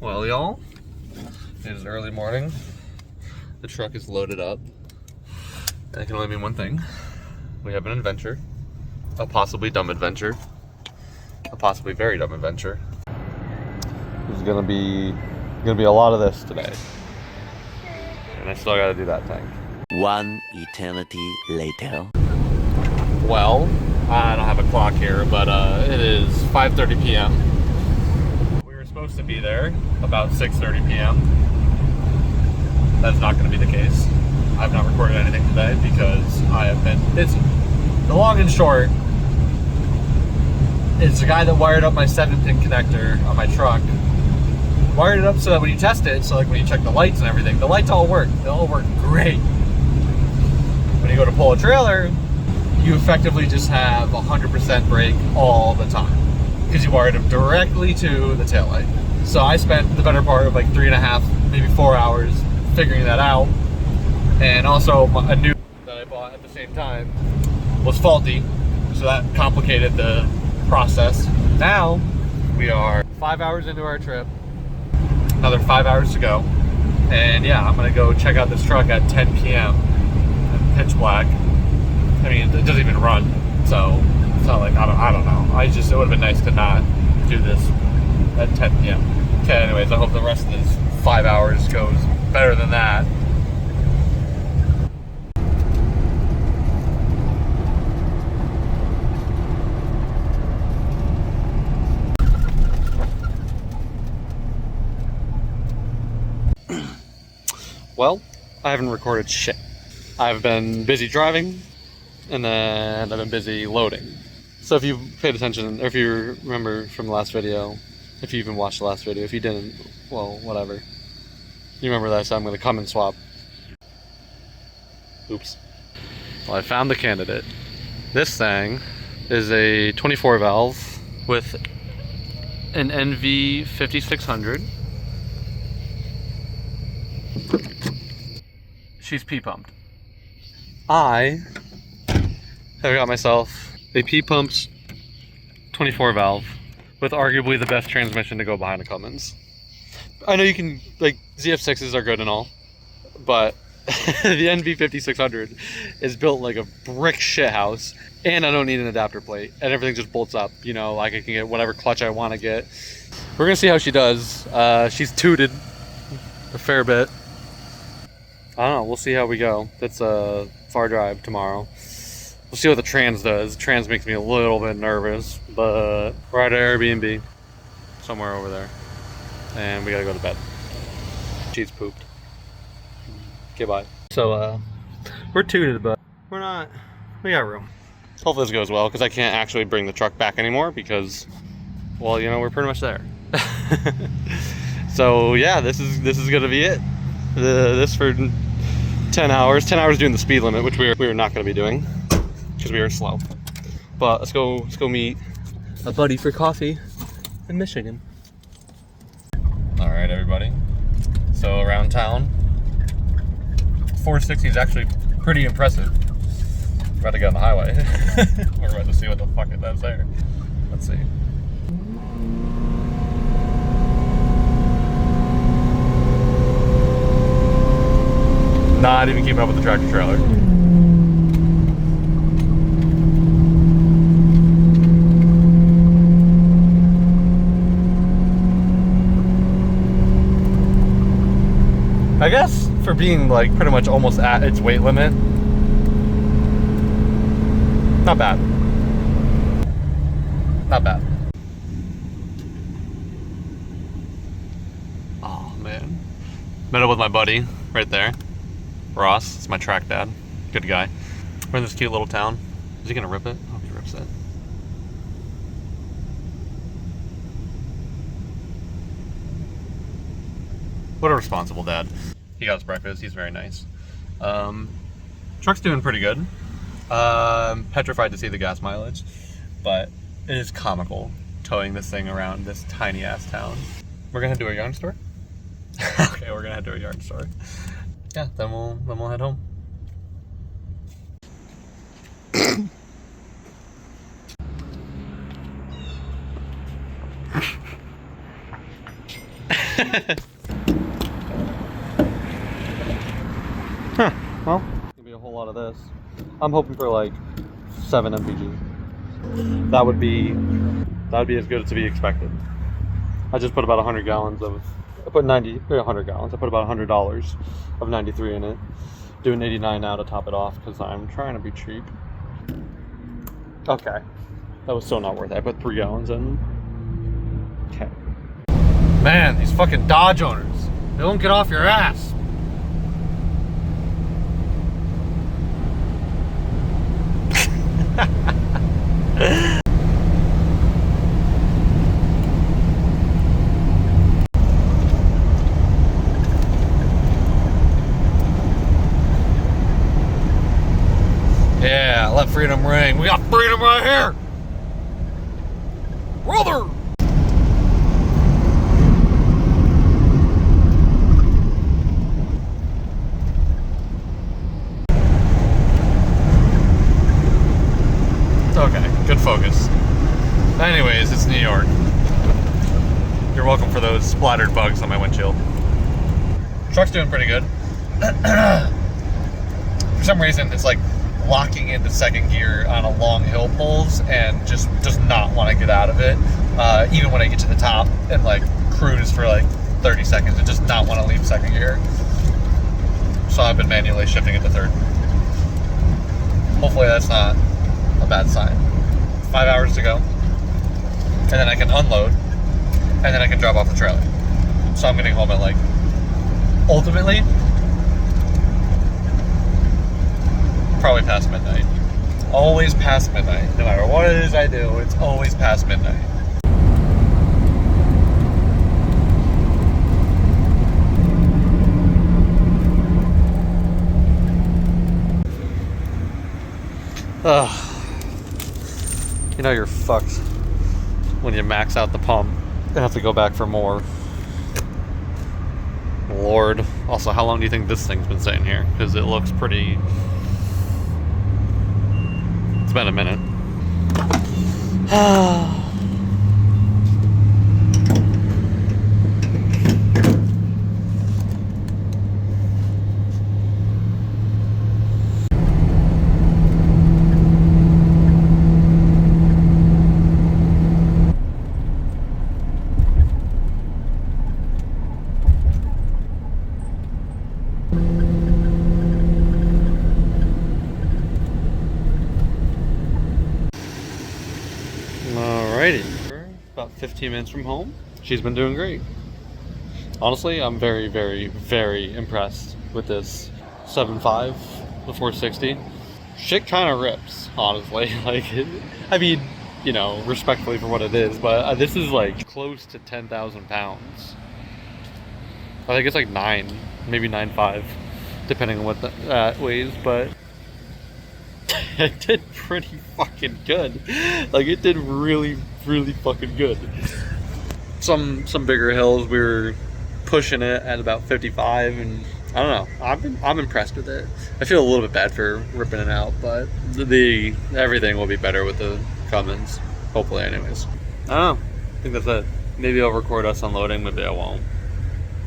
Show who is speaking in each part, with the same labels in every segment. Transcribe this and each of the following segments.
Speaker 1: Well, y'all, it is early morning. The truck is loaded up. And it can only mean one thing. We have an adventure. A possibly dumb adventure. A possibly very dumb adventure. There's gonna be a lot of this today. And I still gotta do that thing.
Speaker 2: One eternity later.
Speaker 1: Well, I don't have a clock here, but it is 5:30 p.m. We were supposed to be there about 6:30 p.m. That's not going to be the case. I've not recorded anything today because I have been busy. The long and short is the guy that wired up my 7-pin connector on my truck wired it up so that when you test it, so like when you check the lights and everything, the lights all work. They all work great. When you go to pull a trailer, you effectively just have 100% brake all the time because you wired them directly to the taillight. So I spent the better part of like 3.5, maybe 4 hours figuring that out. And also a new that I bought at the same time was faulty, so that complicated the process. Now we are 5 hours into our trip, another 5 hours to go. And yeah, I'm gonna go check out this truck at 10 p.m. Pitch black. I mean, it doesn't even run, so it's not like, I don't know. It would have been nice to not do this at 10 p.m. Okay, anyways, I hope the rest of this 5 hours goes better than that. Well, I haven't recorded shit. I've been busy driving, and then I've been busy loading. So if you paid attention, or if you remember from the last video, if you even watched the last video, if you didn't, well, whatever. You remember that I said I'm going to come and swap. Oops. Well, I found the candidate. This thing is a 24 valve with an NV 5600. She's P-pumped. I have got myself a P-pumped 24 valve with arguably the best transmission to go behind a Cummins. I know you can, like, ZF6s are good and all, but the NV5600 is built like a brick shit house, and I don't need an adapter plate, and everything just bolts up, you know, like I can get whatever clutch I want to get. We're gonna see how she does. She's tooted a fair bit. I don't know, we'll see how we go. It's a far drive tomorrow. We'll see what the trans does. The trans makes me a little bit nervous, but we're at an Airbnb somewhere over there, and we gotta go to bed. She's pooped. Okay, bye. So, we're tooted, but we got room. Hopefully this goes well, because I can't actually bring the truck back anymore because, well, you know, we're pretty much there. So yeah, this is gonna be it. This for 10 hours. 10 hours doing the speed limit, which we were not gonna be doing because we were slow. But let's go meet a buddy for coffee in Michigan. All right, everybody. So around town, 460 is actually pretty impressive. We're about to get on the highway. We're about to see what the fuck it does there. Let's see. Not even keeping up with the tractor trailer. I guess for being like pretty much almost at its weight limit, not bad. Not bad. Oh man. Met up with my buddy right there. Ross, it's my track dad. Good guy. We're in this cute little town. Is he gonna rip it? I hope he rips it. What a responsible dad. He got his breakfast. He's very nice. Truck's doing pretty good. Petrified to see the gas mileage, but it is comical towing this thing around this tiny ass town. We're gonna do a yarn store. Okay, we're gonna head to a yarn store. Yeah, then we'll head home. Huh, well, gonna be a whole lot of this. I'm hoping for like 7 mpg. That would be as good as to be expected. I just put about 100 gallons of, I put 100 gallons, I put about $100 of 93 in it. Doing 89 now to top it off because I'm trying to be cheap. Okay, that was still not worth it. I put 3 gallons in. Okay. Man, these fucking Dodge owners, they won't get off your ass. Yeah, let freedom ring. We got freedom right here. Brother. Okay, good focus. Anyways, it's New York. You're welcome for those splattered bugs on my windshield. Truck's doing pretty good. For some reason, it's like locking into second gear on a long hill pulls and just does not want to get out of it. Even when I get to the top and like cruise for like 30 seconds, it does not want to leave second gear. So I've been manually shifting it to third. Hopefully that's not a bad sign. 5 hours to go. And then I can unload. And then I can drop off the trailer. So I'm getting home at like, ultimately, probably past midnight. Always past midnight. No matter what it is I do, it's always past midnight. Ugh. You know you're fucked when you max out the pump and have to go back for more. Lord. Also, how long do you think this thing's been sitting here? Because it looks pretty... It's been a minute. Alrighty. About 15 minutes from home. She's been doing great. Honestly, I'm very, very, very impressed with this 7.5, the 460. Shit kind of rips, honestly. Like, I mean, you know, respectfully for what it is, but this is like close to 10,000 pounds. I think it's like 9, maybe 9.5, depending on what that weighs, but it did pretty fucking good. Like, it did really, really fucking good. Some bigger hills, we were pushing it at about 55, and I don't know. I'm impressed with it. I feel a little bit bad for ripping it out, but everything will be better with the Cummins, hopefully. Anyways, I don't know. I think that's it. Maybe I'll record us unloading. Maybe I won't.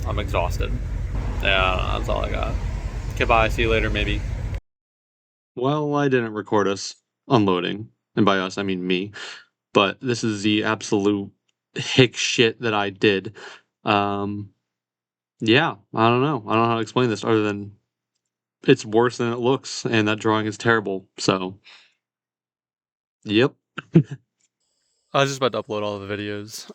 Speaker 1: I'm exhausted. Yeah, I don't know, that's all I got. Okay, bye. See you later. Maybe. Well, I didn't record us unloading, and by us I mean me. But this is the absolute hick shit that I did. Yeah, I don't know. I don't know how to explain this other than it's worse than it looks, and that drawing is terrible. So, yep. I was just about to upload all the videos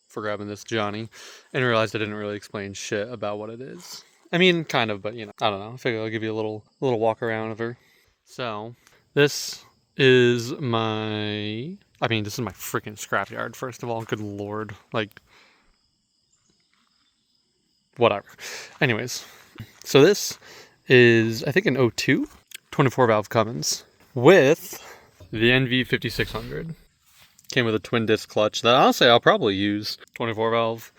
Speaker 1: for grabbing this Johnny, and realized I didn't really explain shit about what it is. I mean, kind of, but you know, I don't know. I figure I'll give you a little walk around of her. So, this is my... I mean, this is my freaking scrapyard, first of all. Good lord. Like, whatever. Anyways, so this is, I think, an 02 24 valve Cummins with the NV5600. Came with a twin disc clutch that honestly I'll probably use. 24 valve.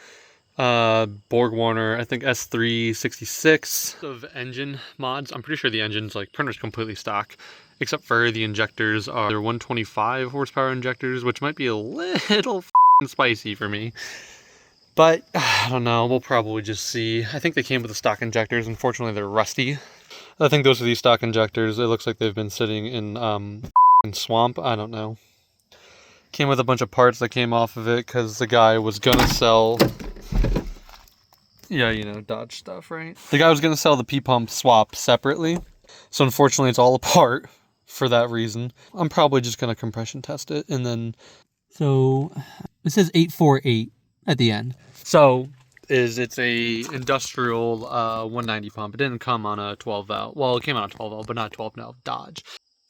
Speaker 1: Borg Warner, I think S366 of engine mods. I'm pretty sure the engine's like pretty much completely stock, except for the injectors are 125 horsepower injectors, which might be a little spicy for me. But I don't know, we'll probably just see. I think they came with the stock injectors. Unfortunately, they're rusty. I think those are these stock injectors. It looks like they've been sitting in swamp. I don't know. Came with a bunch of parts that came off of it because the guy was gonna sell. Yeah, you know, Dodge stuff, right? The guy was gonna sell the P-pump swap separately. So unfortunately, it's all apart for that reason. I'm probably just gonna compression test it and then. So it says 848 at the end. So it's a industrial 190 pump. It didn't come on a 12 valve. Well, it came on a 12 valve, but not a 12 valve Dodge.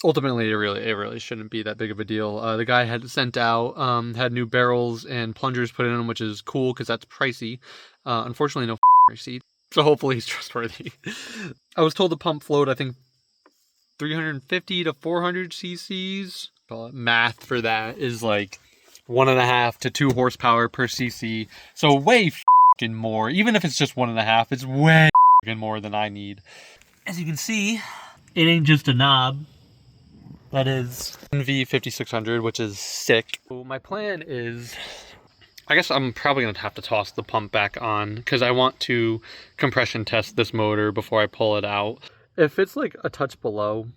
Speaker 1: Ultimately, it really shouldn't be that big of a deal. The guy had sent out, had new barrels and plungers put in them, which is cool because that's pricey. Unfortunately, no receipt. So hopefully he's trustworthy. I was told the pump flowed, I think, 350 to 400 cc's. Math for that is like 1.5 to 2 horsepower per cc. So way f***ing more. Even if it's just 1.5, it's way f***ing more than I need. As you can see, it ain't just a knob. That is NV5600, which is sick. So my plan is, I guess I'm probably going to have to toss the pump back on because I want to compression test this motor before I pull it out. If it's like a touch below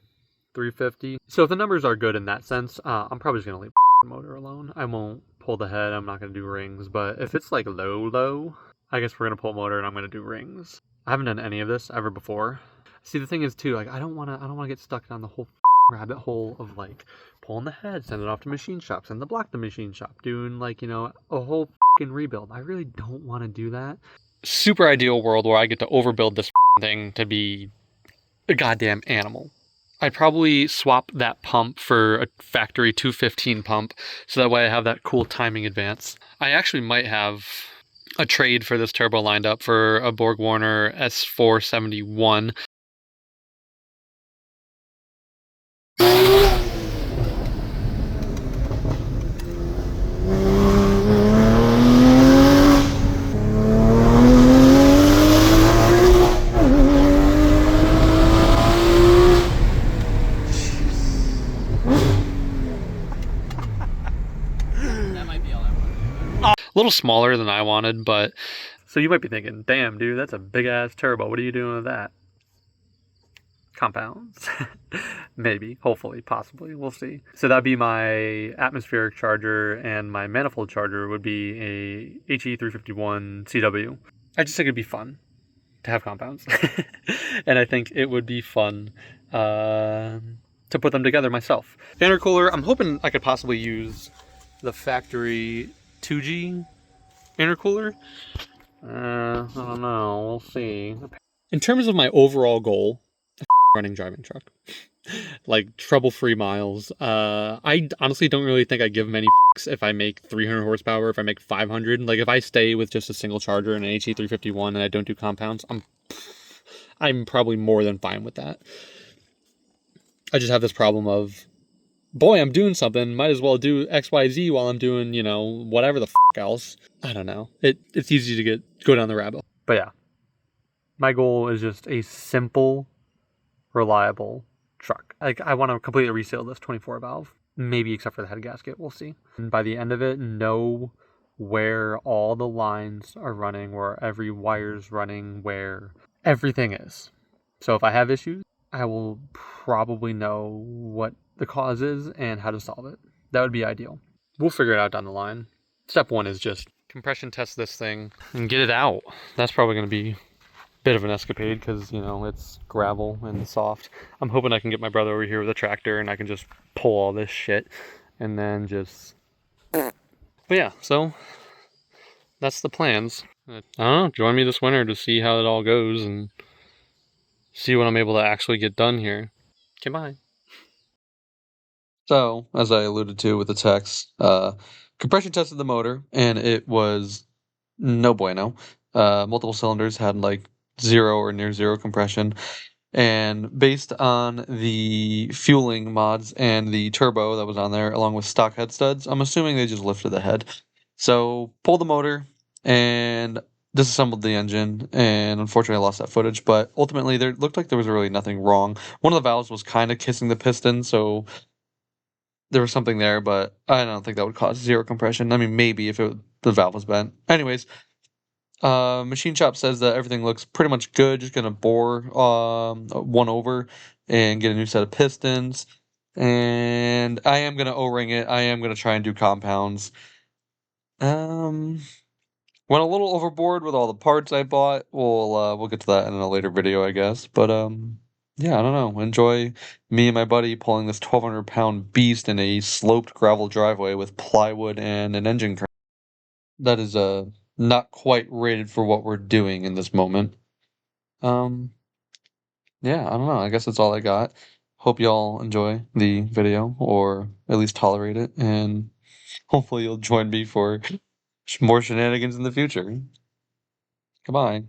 Speaker 1: 350, so if the numbers are good in that sense, I'm probably just going to leave the motor alone. I won't pull the head, I'm not going to do rings, but if it's like low, I guess we're going to pull motor and I'm going to do rings. I haven't done any of this ever before. See, the thing is too, like I don't want to get stuck down the whole rabbit hole of like pulling the head, send it off to machine shops, send the block to machine shop, doing like, you know, a whole fucking rebuild. I really don't want to do that. Super ideal world where I get to overbuild this thing to be a goddamn animal. I'd probably swap that pump for a factory 215 pump so that way I have that cool timing advance. I actually might have a trade for this turbo lined up for a Borg Warner S471. A little smaller than I wanted, but so you might be thinking, damn dude, that's a big ass turbo, what are you doing with that? Compounds. Maybe, hopefully, possibly, we'll see. So that'd be my atmospheric charger, and my manifold charger would be a HE351 CW. I just think it'd be fun to have compounds. And I think it would be fun to put them together myself. Intercooler, I'm hoping I could possibly use the factory 2G intercooler. I don't know, we'll see. In terms of my overall goal, running driving truck, like trouble-free miles, I honestly don't really think I give many f**ks if I make 300 horsepower, if I make 500. Like if I stay with just a single charger and an HE351 and I don't do compounds, I'm probably more than fine with that. I just have this problem of, boy, I'm doing something, might as well do XYZ while I'm doing, you know, whatever the f*** else. I don't know. It's easy to go down the rabbit hole. But yeah, my goal is just a simple, reliable truck. Like I want to completely reseal this 24 valve, maybe except for the head gasket, we'll see. And by the end of it, know where all the lines are running, where every wire's running, where everything is. So if I have issues, I will probably know what the cause is and how to solve it. That would be ideal. We'll figure it out down the line. Step one is just compression test this thing and get it out. That's probably going to be a bit of an escapade because, you know, it's gravel and soft. I'm hoping I can get my brother over here with a tractor and I can just pull all this shit and then just... But yeah, so that's the plans. I don't know, join me this winter to see how it all goes and see what I'm able to actually get done here. Okay, bye. So, as I alluded to with the text, compression tested the motor, and it was no bueno. Multiple cylinders had like 0 or near 0 compression, and based on the fueling mods and the turbo that was on there, along with stock head studs, I'm assuming they just lifted the head. So, pulled the motor, and disassembled the engine, and unfortunately I lost that footage, but ultimately there looked like there was really nothing wrong. One of the valves was kind of kissing the piston, so there was something there, but I don't think that would cause 0 compression. I mean, maybe if the valve was bent. Anyways, Machine shop says that everything looks pretty much good. Just gonna bore one over and get a new set of pistons. And I am gonna O-ring it. I am gonna try and do compounds. Went a little overboard with all the parts I bought. We'll get to that in a later video, I guess. But yeah, I don't know. Enjoy me and my buddy pulling this 1,200-pound beast in a sloped gravel driveway with plywood and an engine crane. That is not quite rated for what we're doing in this moment. Um, yeah, I don't know. I guess that's all I got. Hope y'all enjoy the video, or at least tolerate it, and hopefully you'll join me for more shenanigans in the future. Goodbye.